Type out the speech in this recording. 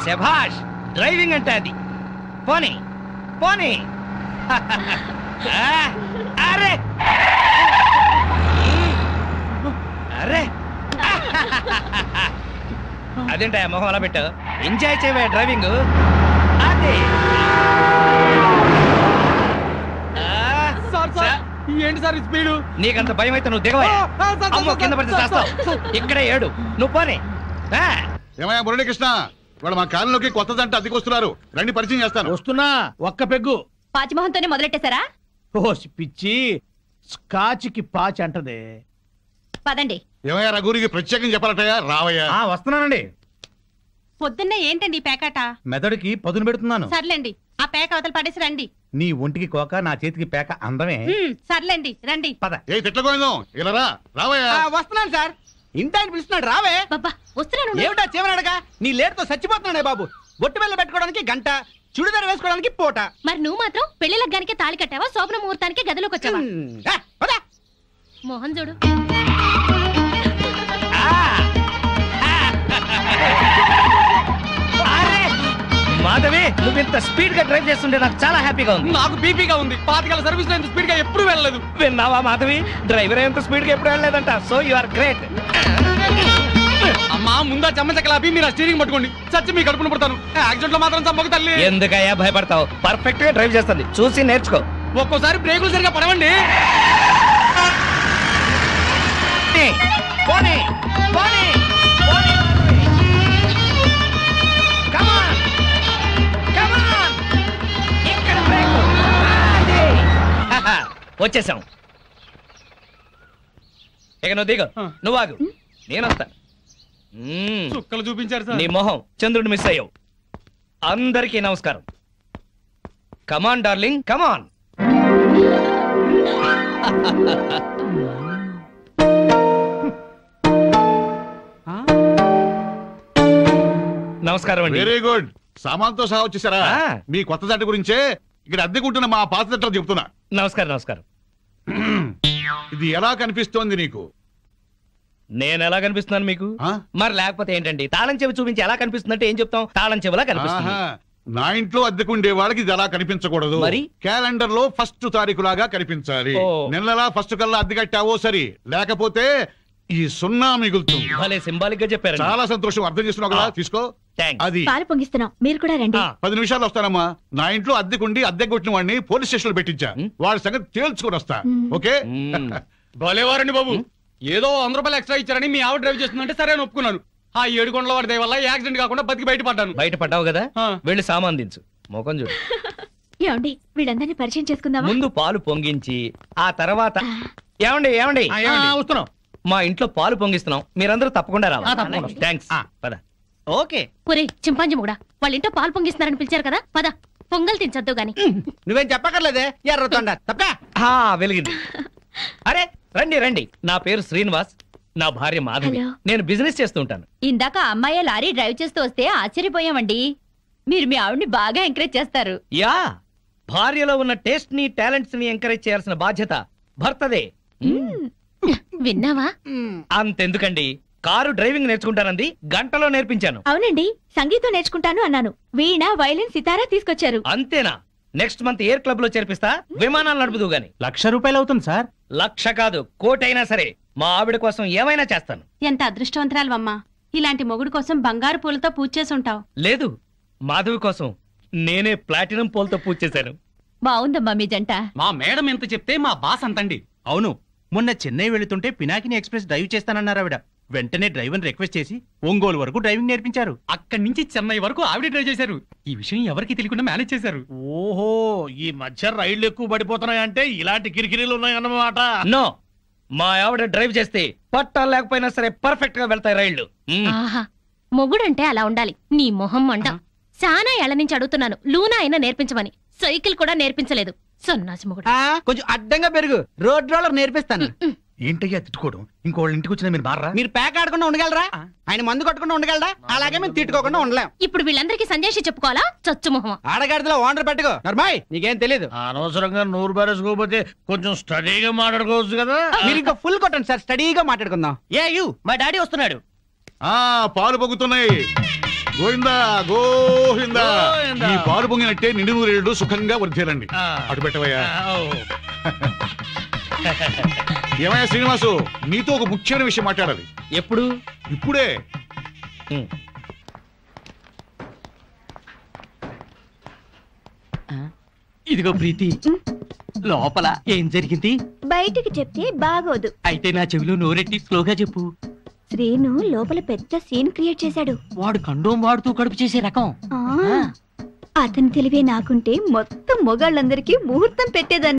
శభాష్, డ్రైవింగ్ అంటే అది. పోనీ పోనీ. అరే అరే, అదేంటా మొహం అలా పెట్టావు? ఎంజాయ్ చేయవే డ్రైవింగ్. అదే ఏంటి సార్ స్పీడు? నీకంత భయం అయితే నువ్వు దిగవా? అమ్మో, కింద పడితే చేస్తావు. ఇక్కడే ఏడు, నువ్వు పోనీ. ఏమయ్యా మురళీకృష్ణ, వాళ్ళు మా కాలంలోకి కొత్త జంట అద్దెకొస్తున్నారు, రండి పరిచయం చేస్తాను. వస్తున్నా. ఒక్క పెగ్గు. పాచిమోహంతోనే మొదలెట్టేశారా? ఓసి పిచ్చి, స్కాచ్కి పాచి అంటదే. పదండి. ఏమయ్యా రఘురికి ప్రత్యేకం చెప్పాలటయ్యా? రావయ్యా. వస్తున్నానండి. పొద్దున్నే ఏంటండి ఈ పేకాట? మెదడుకి పదును పెడుతున్నాను. సర్లేండి, ఆ పేక అవతల పడేసి రండి. నీ ఒంటికి కోక, నా చేతికి పేక అందమే. సర్లేండి, రండి. పద. ఏ తిట్లకోయిందాం, ఇలా రావయ్యా. వస్తున్నాను సార్. ఇంటి ఆయన పిలుస్తున్నాడు, రావే. వస్తున్నాను. ఏమిటా చివరడగా? నీ లేటుతో చచ్చిపోతున్నాడే బాబు. బొట్టు బిళ్ళ పెట్టుకోవడానికి గంట, చుడిదారు వేసుకోవడానికి పూట. మరి నువ్వు మాత్రం పెళ్లి లగ్గానికి తాళి కట్టావా, శోభన ముహూర్తానికి గదిలోకి వచ్చావా? మోహన్ చూడు. మాధవి, నువ్వు ఇంత స్పీడ్ గా డ్రైవ్ చేస్తుంటే నాకు చాలా హ్యాపీగా ఉంది. నాకు బీపీగా ఉంది. 5 సర్వీస్ లో ఇంత స్పీడ్ గా ఎప్పుడు వెళ్ళలేదు. విన్నావా మాధవి, డ్రైవర్ ఎంత స్పీడ్ గా ఎప్పుడు వెళ్ళలేదంట. So you are great. అమ్మా, ముందా చెమ్మచక్కలాపి మీరు ఆ స్టీరింగ్ పట్టుకోండి. చచ్చి మీ కడుపున పడతాను. యాక్సిడెంట్ లో మాత్రం చంపక తల్లి. ఎందుకయ్యా భయపడతావు? పర్ఫెక్ట్ గా డ్రైవ్ చేస్తుంది, చూసి నేర్చుకో. ఒక్కోసారి బ్రేకులు సరిగా పడవండి. పోనీ పోనీ పోనీ. Come on, come on. ఇక్కడ బ్రేక్. వచ్చేసాం. ఇక నువ్వు దిగు, నువ్వు ఆగు, నేను వస్తాను. చుక్కలు చూపించారు సార్. నీ మొహం చంద్రుడు మిస్ అయ్యావు. అందరికీ నమస్కారం. కమాన్ డార్లింగ్, కమాన్. నమస్కారం అండి. Very good. సామాన్తో సహా వచ్చేసారా? మీ కొత్త జంట గురించే ఇక్కడ అద్దెకుంటున్న మా పాత జంటలు చెప్తున్నా. నమస్కారం. నమస్కారం. ఇది ఎలా కనిపిస్తోంది నీకు? నేను ఎలా కనిపిస్తున్నాను మీకు? మరి లేకపోతే ఏంటండి, తాళం చెవి చూపించి ఎలా కనిపిస్తుందంటే ఏం చెప్తాం? తాళం చెవిలా కనిపిస్తుంది. నా ఇంట్లో అద్దెకుండే వాళ్ళకి ఇది ఎలా కనిపించకూడదు. మరి క్యాలెండర్ లో 1st తారీఖు లాగా కనిపించాలి. నెలలా 1st కల్లా అద్దె కట్టావో సరి, లేకపోతే ఈ 0 మిగులుతుంది. భలే సింబాలిక్ గా చెప్పారు. చాలా సంతోషం. అర్థం చేస్తున్నావు కదా, తీసుకో. అది పాలు పొంగిస్తున్నాం, మీరు కూడా రండి. 10 నిమిషాలు వస్తానమ్మా. నా ఇంట్లో అద్దెకుండి అద్దె కొట్టిన వాడిని పోలీస్ స్టేషన్ లో పెట్టించా. వాడి సంగతి తేల్చుకొని వస్తా. ఓకే? భలేవారండి బాబు. ఏదో 100 రూపాయలు ఎక్స్ట్రా ఇచ్చారని మీ ఆవిడ డ్రైవ్ చేస్తుందంటే సరే అని ఒప్పుకున్నాను. ఆ 7 కొండల వాడి వల్ల యాక్సిడెంట్ కాకుండా బతికి బయటపడ్డాను. బయటపడ్డావు కదా, వెళ్ళి సామాన్ దించు. మోకం చూడు. ఏమండి, వీళ్ళందరినీ పరిచయం చేసుకుందామా? ముందు పాలు పొంగించి ఆ తర్వాత. ఏమండి ఏమండి వస్తున్నాం. మా ఇంట్లో పాలు పొంగిస్తున్నాం, మీరందరూ తప్పకుండా రావాలి. థ్యాంక్స్. పద. ఓకే. ఒరే చింపాంజీ కూడా వాళ్ళ ఇంట్లో పాలు పొంగిస్తున్నారని పిలిచారు కదా, పద. పొంగల్ తినచొద్దు గాని. నువ్వేం చెప్పక్కర్లేదే, ఎర్రతొండ తప్ప. వెలిగింది. అరే రండి రండి, నా పేరు శ్రీనివాస్, నా భార్య మాధవి. నేను బిజినెస్ చేస్తూ ఉంటాను. ఇందాక అమ్మాయి లారీ డ్రైవ్ చేస్తూ వస్తే ఆశ్చర్యపోయామండి. మీరు మీ ఆవిడ్ని బాగా ఎంకరేజ్ చేస్తారు. యా, భార్యలో ఉన్న టేస్ట్ ని, టాలెంట్స్ ని ఎంకరేజ్ చేయాల్సిన బాధ్యత భర్తదే. విన్నావా? అంతెందుకండి, కారు డ్రైవింగ్ నేర్చుకుంటానంది, గంటలో నేర్పించాను. అవునండి, సంగీతం నేర్చుకుంటాను అన్నాను. వీణ, వైలిన్, సితారా తీసుకొచ్చారు. అంతేనా? నెక్స్ట్ మంత్ ఎయిర్ క్లబ్ లో చేర్పిస్తా, విమానాలు నడుపుదు గాని. 1,00,000 రూపాయలు అవుతుంది సార్. 1,00,000 కాదు, 1,00,000 అయినా సరే మా ఆవిడ కోసం ఏమైనా చేస్తాను. ఎంత అదృష్టవంతరాలమ్మా, ఇలాంటి మొగుడు కోసం బంగారు పూలతో పూజ చేసి ఉంటావు. లేదు, మాధవి కోసం నేనే ప్లాటినం పూలతో పూజ చేశాను. బాగుందమ్మా మీ జంట. మా మేడం ఎంత చెప్తే మా బాస్ అంతండి. అవును, మొన్న చెన్నై వెళుతుంటే పినాకిని ఎక్స్ప్రెస్ డ్రైవ్ చేస్తానన్నారు ఆవిడ. వెంటనే డ్రైవర్ రిక్వెస్ట్ చేసి ఒంగోలు వరకు డ్రైవింగ్ నేర్పించారు. అక్కడి నుంచి చెన్నై వరకు ఆవిడ డ్రైవ్ చేశారు. ఈ విషయం ఎవరికి తెలియకుండా మేనేజ్ చేశారు. ఓహో, ఈ మధ్య రైళ్లు ఎక్కువ పడిపోతున్నాయంటే ఇలాంటి కిరికిరీలు ఉన్నాయన్నమాట. నో, మా ఆవిడ డ్రైవ్ చేస్తే పట్టాలు లేకపోయినా సరే పర్ఫెక్ట్ గా వెళ్తాయి రైళ్లు. మొగుడంటే అలా ఉండాలి. నీ మొహం మండ. చాలా ఏళ్ల నుంచి అడుగుతున్నాను, లూనా అయినా నేర్పించమని. సైకిల్ కూడా నేర్పించలేదు. సన్నాసి మొగుడు. కొంచెం అడ్డంగా పెరుగు, రోడ్ రోలర్ నేర్పిస్తాను. ఏంటయ్యా తిట్టుకోవడం? ఇంకోళ్ళ ఇంటికి వచ్చినా మీరు మారా? మీరు ప్యాక్ ఆడకుండా ఉండగలరా? ఆయన మందు కొట్టకుండా ఉండగలరా? అలాగే మేము తిట్టుకోకుండా ఉండలేం. ఇప్పుడు వీళ్ళందరికీ సందేశం చెప్పుకోవాలా? చచ్చు మొహమా. ఆడగాడిలో ఓనర్ పెట్టుకో నర్మాయ్, నీకేం తెలీదు. అనవసరంగా నోరు బారేసుకోకపోతే కొంచెం స్టడీగా మాట్లాడుకోవచ్చు కదా. మీరు ఇంకా ఫుల్ కొట్టండి సార్, స్టడీగా మాట్లాడుకుందాం. మా డాడీ వస్తున్నాడు. పాలు పొంగుతున్నాయి. గోవిందా గోవిందా. గోవిందా. ఈ పాలు పొంగినట్టే నిండు నూరేళ్లు సుఖంగా వర్ధేలండి. ఆ. అటు పెట్టవయ్యా. ఏమయ్యా శ్రీనివాసు, నీతో ఒక ముఖ్యమైన విషయం మాట్లాడాలి. ఎప్పుడు? ఇప్పుడే. ఇదిగో ప్రీతి, లోపల ఏం జరిగింది? బయటికి చెప్తే బాగోదు. అయితే నా చెవిలో నోరెట్టి స్లోగా చెప్పు. శ్రీను లోపల పెద్ద సీన్ క్రియేట్ చేశాడు. వాడు కండోమ్ వాడుతూ కడుపు చేసే రకం. అతని తెలివే నాకుంటే మొత్తం మొగాళ్ళందరికీ ముహూర్తం పెట్టేదాన్ని.